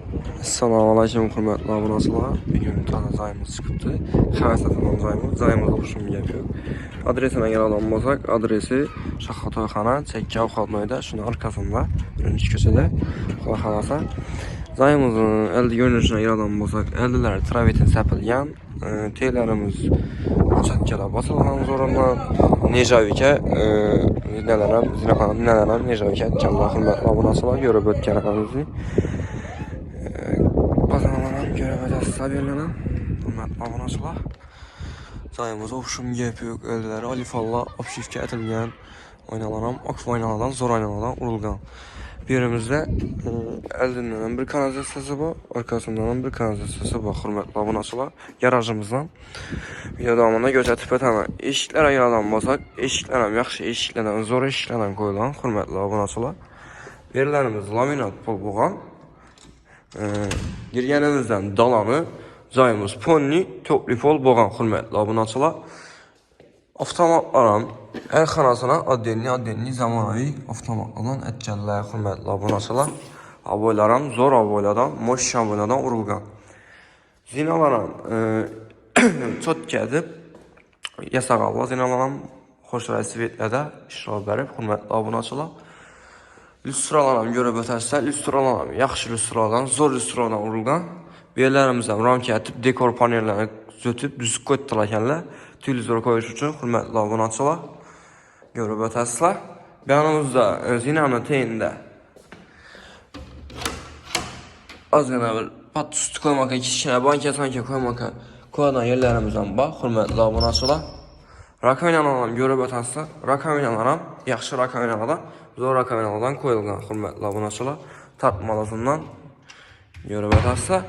Assalamu alaikum hurmatli obunachilar. Bugun tana zayımız chiqibdi. Xavasatan zayımız. Zayımız o'xshim gap yo'q. Adresini agar olgan bo'lsak, adresi Shahxotoyxona, Chekka Xodnoyda, shuni orqasida, birinchi ko'chada. Xudo xolasa. Zayımızın elde görünüşüne agar olgan bo'lsak, eldilar travetin sapilgan, teylarimiz chatkalar bosilgan zo'rundan, Nejavika, nelaram Nejavika atganlar hurmatli obunachilar, ko'rib o'tganimizni. Pazarlanan görevler sabirlanan obunachilar. Zayımız o'xshim gap yo'q, eldilar alifalla obshifga atilgan, oynalar oq oynalardan zo'r oynalardan urilgan. Birimizde eldinden bir kanalizatsiyasi bor, arkasından bir kanalizatsiyasi bor hurmatli obunachilar. Garajimizdan video davomida ko'rsatib o'taman. Eshiklar ayoldan bo'lsak, eshiklar ham yaxshi eshiklardan, zo'r eshiklardan qo'yilgan hurmatli obunachilar. Yerlarimiz laminat pol bo'lgan. Girganimizdan dalani joyimiz ponni to'pli pol bo'lgan hurmatli obunachilar. Avtomatlar her xonasına addenli zamonaviy avtomatlardan etganlar hurmatli obunachilar. Aboylar ham zo'r aboylardan, mo'sh aboylardan urilgan. Zinalar ham cho'tka deb yasaganlar, zinalar ham xo'sh rasvetlarda ishtirok berib hurmatli obunachilar. Lustralar ham ko'rib o'tasizlar, lustralar ham yaxshi lustralardan, zo'r lustralardan urilgan. Bu yerlarimiz ham ramka etib, dekor panellarni zötib, düzüb qo'ydilar ekanlar. Televizor qo'yish uchun hurmatli obunachilar. Ko'rib o'tasizlar. Bu yanimizda zinani teyinda ozgina bir pat usti qo'ymaka, kichkina banka-sanka qo'ymaka qo'ygan yerlarimiz ham bor, hurmatli obunachilar. Rakovinalar ham ko'rib o'tasizlar. Rakovinalar ham yaxshi rakovinalardan, zo'r rakovinalardan qo'yilgan hurmatli obunachilar. Tartmalasidan ko'rib o'tasizlar.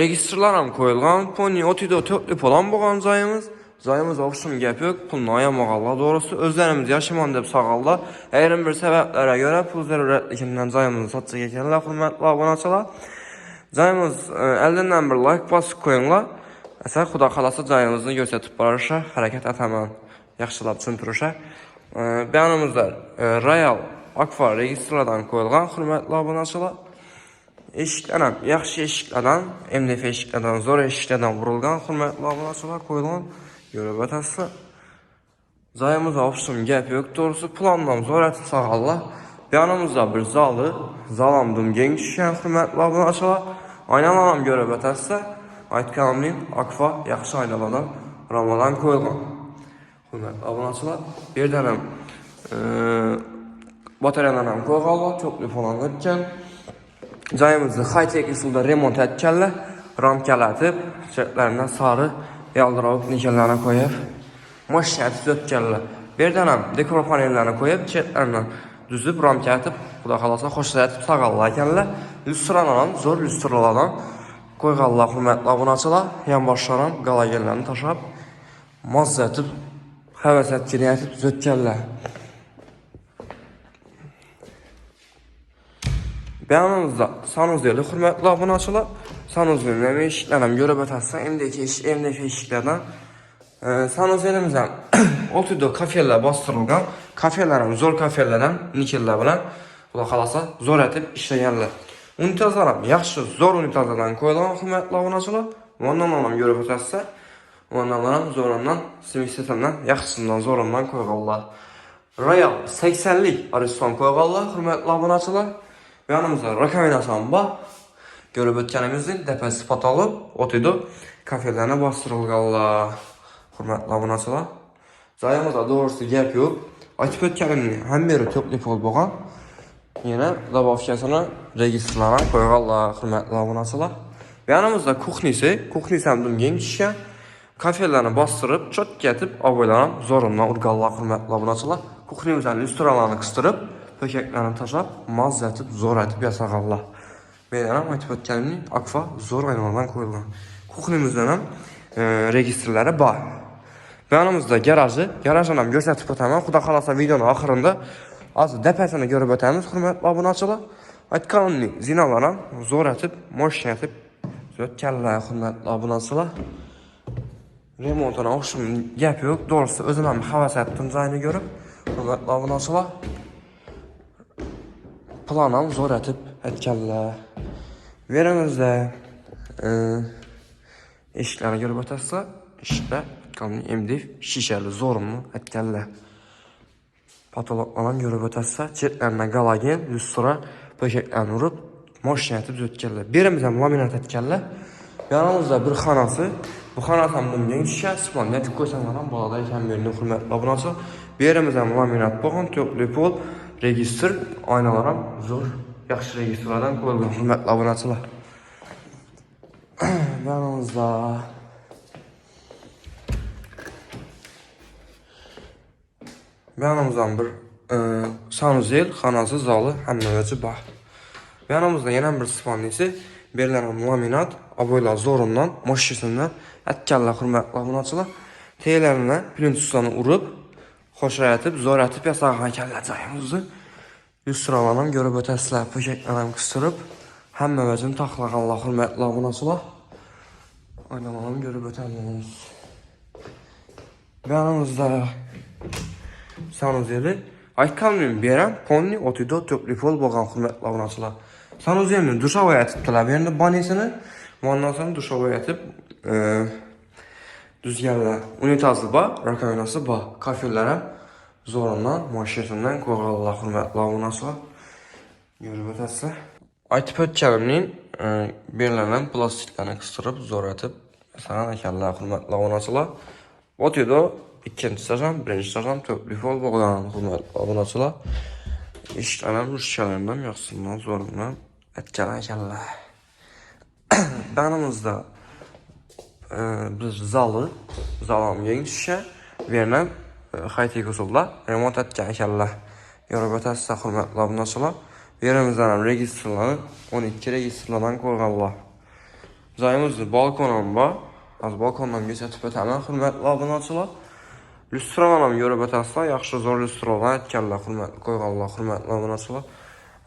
Registrlar ham qo'yilgan. Ponni o'tida to'pli pol bo'lgan joyimiz. Joyimiz o'xshim gap yo'q. Pulni ayamag'anlar, to'g'risi o'zlarimiz yashaman deb sog'allar. Ayrim bir sabablarga ko'ra pul zaruratligidan joyimizni sotsak ekanlar, hurmatli obunachilar. Joyimiz eldan bir like bosib qo'yinglar. Asa xudo xolasa joyimizni ko'rsatib borishga harakat etaman. Yaxshilab tushuntirishga. Bu yanimizda Royal Aqua registrlardan qo'yilgan hurmatli obunachilar. Eshiklar ham yaxshi eshiklardan, MDF eshiklardan, zo'r eshiklardan urilgan hurmatli obunachilar qo'yilgan. Ko'rib o'tasizlar. Joyimiz o'xshim gap yo'q, to'g'risi plandan zo'r etib sog'allar. Bu yanimizda bir zal ham dumgang tushgan hurmatli obunachilar. Oynalar ham ko'rib o'tasizlar. Aytganimdek, Aqua yaxshi oynalardan ramadan qo'yilgan. Hurmatli obunachilar, bu yerdan ham batareyalar ham qo'yganlar, to'pli falan o'tgan. Joyimizni high-tech usulda remont etganlar, ramkalatib, chetlaridan sari yaldiroq nikellarni qo'yib, mashinat tuzatganlar. Bu yerdan ham dekor panellarni qo'yib, chetlaridan düzib, ramkatib, xudo xolasa xo'shlatib sog'allar ekanlar. Lustralar ham zo'r lustralardan qo'yganlar hurmatli obunachilar. Yonboshlar ham galagenlarni tashab, mozzatib, havasat kirayatib tuzatganlar. Bu yanımızda sanuzeli hurmatli obunachilar. Sanuzeli eshiklar ham ko'rib o'tasizlar. MDF eshiklardan sanuzelimiz ham o'tida kafelar bostirilgan. Kafelar ham zo'r kafelardan nikellar bilan xudo xolasa zo'r etib ishlaganlar. Unitazlar ham yaxshi zo'r unitazlardan qo'yilgan hurmatli obunachilar. Vannalar ham ko'rib o'tasizlar. Vannalar ham zo'rundan, simisiyadan yaxshisidan zo'rundan qo'yganlar. Royal 80lik ariston qo'yganlar hurmatli obunachilar. Bu yanımızda rakovinasi ham bor. Ko'rib o'tganimizdek tepasi patolib, o'tida kafelarni bostirilganlar. Hurmatli obunachilar. Joyimizda to'g'risi gap yo'q. Aytib o'tganimdek, hammasi to'pli pol bo'lgan. Yana dabovkasini registrlarga qo'yganlar hurmatli obunachilar. Bu yanımızda kuxnisi ham dumgang tushgan. Kafelarni bostirib, cho'tkatib, aboylar ham zo'rundan urganlar hurmatli obunachilar. Kuxnimizdan lustralarni qistirib, pökeklarni tashlab, mozzatib, zo'r etib yasaganlar. Men ham aytib o'tganimdek, Aqua zo'r oynalardan qo'yilgan. Kuxnimizdan ham registrlari bor. Bu yanimizda garajni ham ko'rsatib o'taman. Xudo xolasa videoning oxirida hozir depasini ko'rib o'tamiz, hurmatli obunachilar. Aytganimdek, zinalar ham zo'r etib, mo'shna etib o'tganlar, hurmatli obunachilar. Remontdan o'xshim gap yo'q, to'g'risi o'zim ham havas etdim joyini ko'rib, hurmatli obunachilar. Plan ham zo'r etib aytganlar. Verimizdə eşiklərə görə ötəsə, eşiklər kanun MDF şişəli, zorunlu ətkəllə. Patologlardan görə ötəsə, ciltlərinə qalagen, lüstra, böcəklərini vurub, maşinətib zötkəllə. Birimizə laminat ətkəllə. Yanımızda bir xanası, bu xanasının şişə, spondet qoysanlardan balada ikən birini xürmətlə abunası. Birimizə laminat bağın, töklüpol, registr, aynalara zor, yaxşı registrlardan qoyulğan xürmətlə abunasılar. Yanımızda yanımızdan bir sanuzel, xanası, zalı, həmmövəci bax. Yanımızda yenə bir spandisi, verilən laminat, aboyla zorundan, maşisindən, ətkəllə xürmətlə abunasılar. Teylərinə plintustanı urub, xoşrəyətib, zor ətib, yasaq həkəlləcəyimizdir. Lüstralardan görüb ötəsilər, pökəklərəm qıstırıb, həmmövəcini taxlaqanla xürmətlə abunasılar. Aynalarını görüb ötəliyiniz. Yanımızda sanuzeli, aytqanlıyım berəm, ponni, otido, töklüpol boğan xürmətlə abunasılar. Sanuzelini duşavaya etibdilər, birini banisini, vannasını duşavaya etib, düzgərlə, unitazlı ba, rakavinası ba, kafellərə zorundan, maşiyetindən qoğallar xürmətlə abunasılar. Görüb ötəsilər. Aytipöt kəliminin verilənən plastiklərini qıstırıb, zor etib, sana əkəllər xürmətlə abunasılar. Otido, ikinci sezon, birinci sezon, töklüpol boğan xürmətlə abunasılar. İşlənən rüşkələrindən, yaxsından, zorundan, əkəllər. Yanımızda bir zalım yeni şişə verilən xayti qusulda remont əkəllər. Görüb ötəsilə xürmətlə abunasılar. Verimizdən registrlarını 12 registrlardan qoyğanlar. Zayımızdır balkonum var. Az balkondan geçətib ötəmən xürmətlə abunasılar. Lüstralarını görüb ötəsilə yaxşı zor lüstralardan ətkəllər qoyğanlar xürmətlə abunasılar.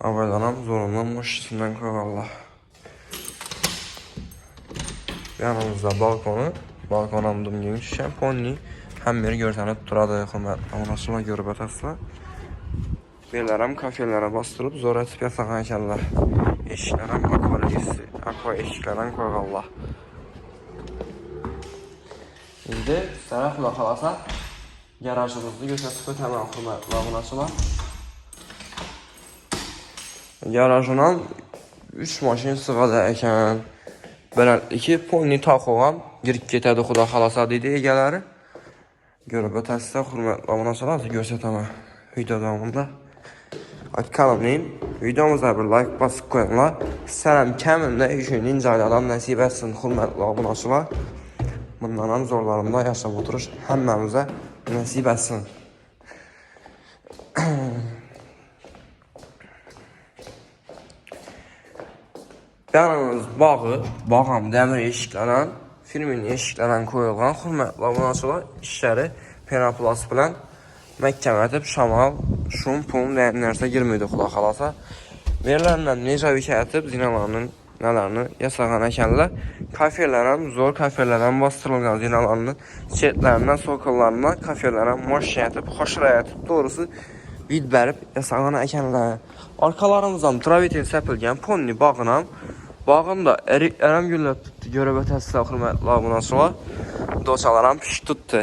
Avaylanam zorundan maşisindən qoyğanlar. Yanımızda balkonumdum yeni şişən ponni. Həm biri görsənib duradı xürmətlə abunasılar görüb ötəsilə. Belərəm kafelərə bastırıb zor etib yasaq həkəllər. Eşiklərəm aqua eşiklərən qoyğanlar. İndi tərəflə xalasa garajımızı götürüb ötəmən xürmətlə abunasılar. Garajından 3 maşin sığada əkən. Beləlikə ponni taxoğan girib getədi xuda xalasa dedi egələri. Görüb ötəsilə xürmətlə abunasılar göstərmə video davamında. Kanalımın videomuza bir like basıb qoyunlar. İstərəm kəmində işini incələrdən nəsib etsin xürmətlə abunasılar. Bundan zorlarımda yaşab oturuş həmməmizə nəsib etsin. Yanımız bağım dəmir eşiklərən, filmin eşiklərən qoyulğan xürmətlə abunasılar işləri penaplas bilən məhkəmə edib şamal, şum, pum, nərsə girməydi xula xalasa. Verilərindən necə etib zinalarının nələrini yasağan əkənlər, kafelərən, zor kafelərən bastırılğan zinalarının çetlərindən, sokollarından kafelərən maşin etib, xoşra etib, doğrusu vid bərib yasağan əkənlər. Arkalarımızdan travetin səpilgən ponni bağınam. Bağında ərəm güllə tutdu, görüb ötəsilə xürmətlə abunasılar. Doçalaram piş tutdu.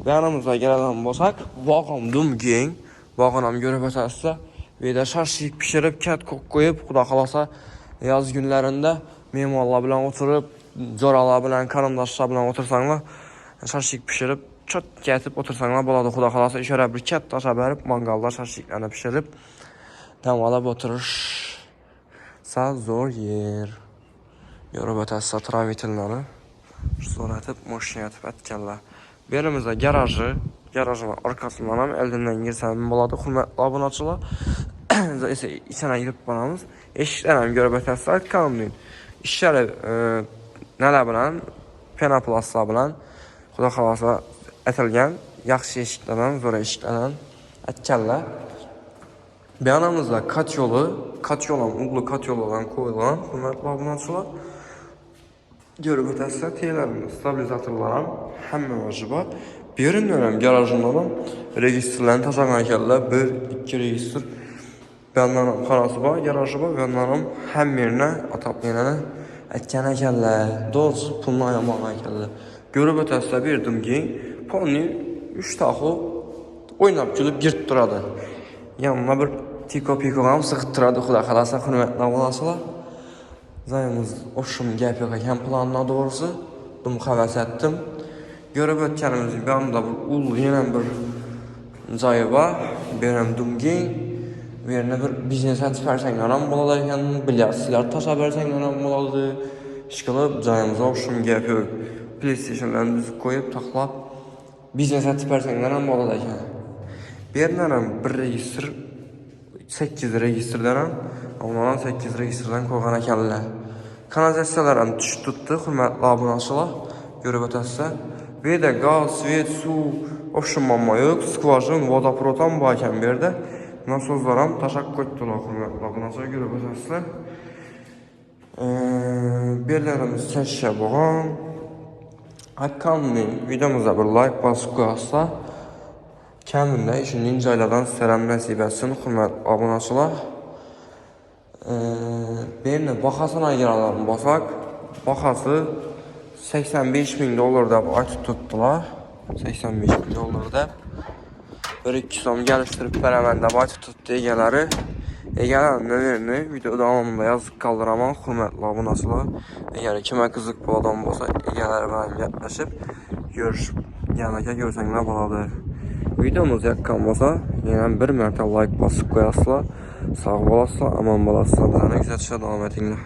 Yanımıza gələn bolsaq, bağımdım gen, bağınam görüb ötəsilə. Ve şarşıyıq pişirib, kət qoyub, xuda xalasa yaz günlərində memarla bilən oturub, corala bilən, kanımdaşla bilən otursanlar, şarşıyıq pişirib, çöt gətib otursanlar, boladı xuda xalasa işərə bir kət daşa bərib, mangalda şarşıyıqlarına pişirib, dəmvalab oturursa zor yer. Görüb ötəsilə travetinləri, sonra etib, maşin etib, ətkəllər. Berimizdə garajın arkasından əldindən girsəmin boladı xürmətlə abunasılar. İçənə girib banamız. Eşiklərəm görüb ötəsilə kanalımdayım. İşləri nələ bilən, penaplasla bilən, xuda xalasa ətilgən, yaxşı eşiklərdən, zor eşiklərdən ətkəllər. Beyanımızda uğlu kat yolu olan qoyulan xürmətlə abunasılar. Görüb ötəsilə teylərimdə stabilizatorlaram, həmmə vacıba. Birin dönəm garajından registrlərini taşan əkəllər, 1-2 registr Benlerim xarası var, garajı var. Benlerim hem birine atap yerine etken ekerler. Doğrusu pulunu ayamağına ekerler. Görüp ötesine birdim ki Pony 3 taxı oynap gülüp girt duradı. Yanına bir tiko piko ham sıkıt duradı. Xuda xalasa hürmetli olasılar. Zayımız oşum gap yok ekan planına doğrusu. Dum havas ettim. Görüp ötkenimizin bir anda bir ulu yenen bir zayı var. Benim dumgeyin. Yerine bir biznes açıparsan aram bolalar ekan, bilyardçılar taşa bersen aram boladı. İşqilib cayımıza oşum gap yok. PlayStation'dan düzüp koyup taxlap biznes açıparsan aram bolalar ekan. Bernarım bir registr 8 registrdən, ondan 8 registrdən qoyğan ekanlar. Kanalizasiyalarım düşüb tutdu, hürmetli abunəçilər, görüb ötəsə. Bir də qaz, svet, su, oşunmama yok, skvajın, vodoprotam bu ekan bir də. Nasozlaram taşak koydular, hürmetli abunəçilər, görüb ötəsə. Berlərimiz təşkə boğan. Haqqanlı videomuza bir like basıb qoyasla. Kendimdə işin incaylardan sələm nəsib etsin, hürmət abunəçilər. Birinin baxasına girələrimi basaq. Baxası $85.000 da bu ay tutdular. $85.000 da. Bir 2 som gəlişdirib bərəməndə bu ay tutdu egələri. Egələrin növerini video davamında yazıb qaldıramam, hürmətli abunəçilər. Əgər kimə qızıq bu adam olsa, egələri mənə gəlləşib, görüşüb, gəlməkə görsənlər baladır. Videomuz yakkan olsa yine bir mertebe like basıp koyasla, sağ olasla, aman balasla, daha ne güzel şey devam edinler.